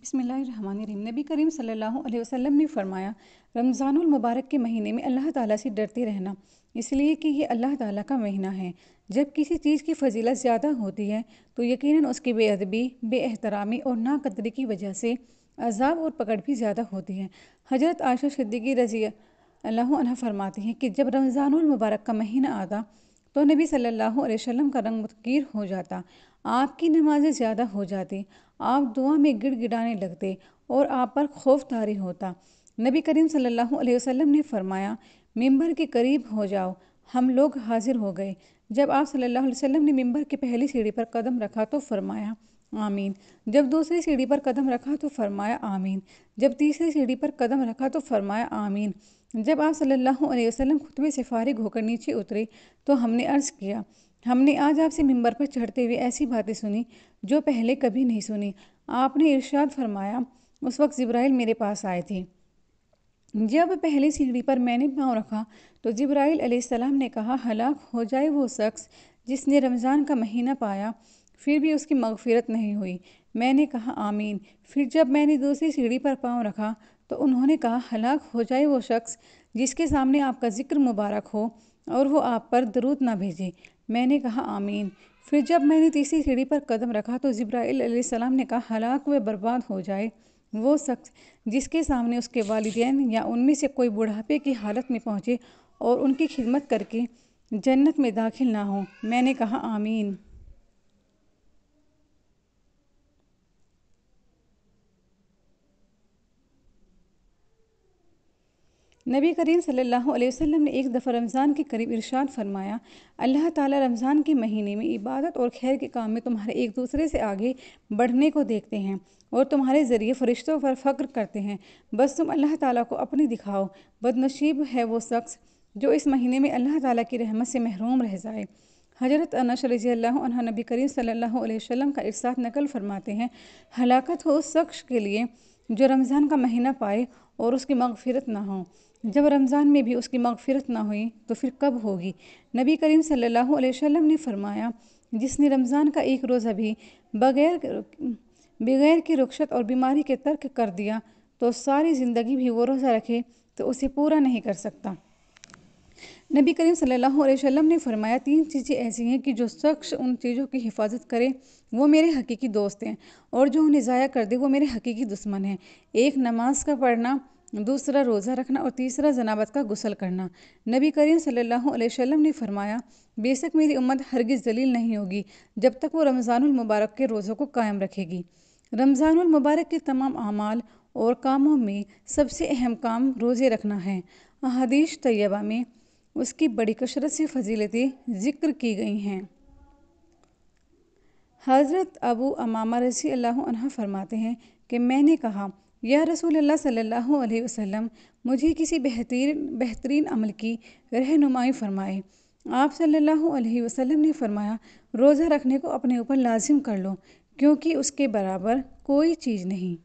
بسم اللہ الرحمن الرحیم۔ نبی کریم صلی اللہ علیہ وسلم نے فرمایا، رمضان المبارک کے مہینے میں اللہ تعالیٰ سے ڈرتے رہنا، اس لیے کہ یہ اللہ تعالیٰ کا مہینہ ہے۔ جب کسی چیز کی فضیلت زیادہ ہوتی ہے تو یقیناً اس کی بے ادبی، بے احترامی اور ناقدری کی وجہ سے عذاب اور پکڑ بھی زیادہ ہوتی ہے۔ حضرت عائشہ صدیقہ رضی اللہ عنہا فرماتی ہیں کہ جب رمضان المبارک کا مہینہ آتا تو نبی صلی اللہ علیہ وسلم کا رنگ متغیر ہو جاتا، آپ کی نمازیں زیادہ ہو جاتی، آپ دعا میں گڑ گڑانے لگتے اور آپ پر خوف طاری ہوتا۔ نبی کریم صلی اللہ علیہ وسلم نے فرمایا، ممبر کے قریب ہو جاؤ۔ ہم لوگ حاضر ہو گئے۔ جب آپ صلی اللہ علیہ وسلم نے ممبر کی پہلی سیڑھی پر قدم رکھا تو فرمایا آمین۔ جب دوسری سیڑھی پر قدم رکھا تو فرمایا آمین۔ جب تیسری سیڑھی پر قدم رکھا تو فرمایا آمین۔ جب آپ صلی اللہ علیہ وسلم خطبے سے فارغ ہو کر نیچے اترے تو ہم نے عرض کیا، ہم نے آج آپ سے ممبر پر چڑھتے ہوئے ایسی باتیں سنی جو پہلے کبھی نہیں سنی۔ آپ نے ارشاد فرمایا، اس وقت جبرائیل میرے پاس آئے تھے۔ جب پہلی سیڑھی پر میں نے پاؤں رکھا تو جبرائیل علیہ السلام نے کہا، ہلاک ہو جائے وہ شخص جس نے رمضان کا مہینہ پایا پھر بھی اس کی مغفرت نہیں ہوئی۔ میں نے کہا آمین۔ پھر جب میں نے دوسری سیڑھی پر پاؤں رکھا تو انہوں نے کہا، ہلاک ہو جائے وہ شخص جس کے سامنے آپ کا ذکر مبارک ہو اور وہ آپ پر درود نہ بھیجے۔ میں نے کہا آمین۔ پھر جب میں نے تیسری سیڑھی پر قدم رکھا تو جبرائیل علیہ السلام نے کہا، ہلاک و برباد ہو جائے وہ شخص جس کے سامنے اس کے والدین یا ان میں سے کوئی بڑھاپے کی حالت میں پہنچے اور ان کی خدمت کر کے جنت میں داخل نہ ہو۔ میں نے کہا آمین۔ نبی کریم صلی اللہ علیہ وسلم نے ایک دفعہ رمضان کے قریب ارشاد فرمایا، اللہ تعالیٰ رمضان کے مہینے میں عبادت اور خیر کے کام میں تمہارے ایک دوسرے سے آگے بڑھنے کو دیکھتے ہیں اور تمہارے ذریعے فرشتوں پر فخر کرتے ہیں۔ بس تم اللہ تعالیٰ کو اپنی دکھاؤ۔ بدنصیب ہے وہ شخص جو اس مہینے میں اللہ تعالیٰ کی رحمت سے محروم رہ جائے۔ حضرت انس رضی اللہ عنہ نبی کریم صلی اللہ علیہ وسلم کا ارشاد نقل فرماتے ہیں، ہلاکت ہو اس شخص کے لیے جو رمضان کا مہینہ پائے اور اس کی مغفرت نہ ہو۔ جب رمضان میں بھی اس کی مغفرت نہ ہوئی تو پھر کب ہوگی؟ نبی کریم صلی اللہ علیہ وسلم نے فرمایا، جس نے رمضان کا ایک روزہ بھی بغیر کی رخصت اور بیماری کے ترک کر دیا تو ساری زندگی بھی وہ روزہ رکھے تو اسے پورا نہیں کر سکتا۔ نبی کریم صلی اللہ علیہ وسلم نے فرمایا، 3 چیزیں ایسی ہیں کہ جو شخص ان چیزوں کی حفاظت کرے وہ میرے حقیقی دوست ہیں اور جو انہیں ضائع کر دے وہ میرے حقیقی دشمن ہیں۔ ایک نماز کا پڑھنا، دوسرا روزہ رکھنا اور تیسرا جنابت کا غسل کرنا۔ نبی کریم صلی اللہ علیہ وسلم نے فرمایا، بے شک میری امت ہرگز ذلیل نہیں ہوگی جب تک وہ رمضان المبارک کے روزوں کو قائم رکھے گی۔ رمضان المبارک کے تمام اعمال اور کاموں میں سب سے اہم کام روزے رکھنا ہے۔ احادیث طیبہ میں اس کی بڑی کثرت سے فضیلتیں ذکر کی گئی ہیں۔ حضرت ابو امامہ رضی اللہ عنہ فرماتے ہیں کہ میں نے کہا، یا رسول اللہ صلی اللہ علیہ وسلم، مجھے کسی بہترین عمل کی رہنمائی فرمائے۔ آپ صلی اللہ علیہ وسلم نے فرمایا، روزہ رکھنے کو اپنے اوپر لازم کر لو کیونکہ اس کے برابر کوئی چیز نہیں۔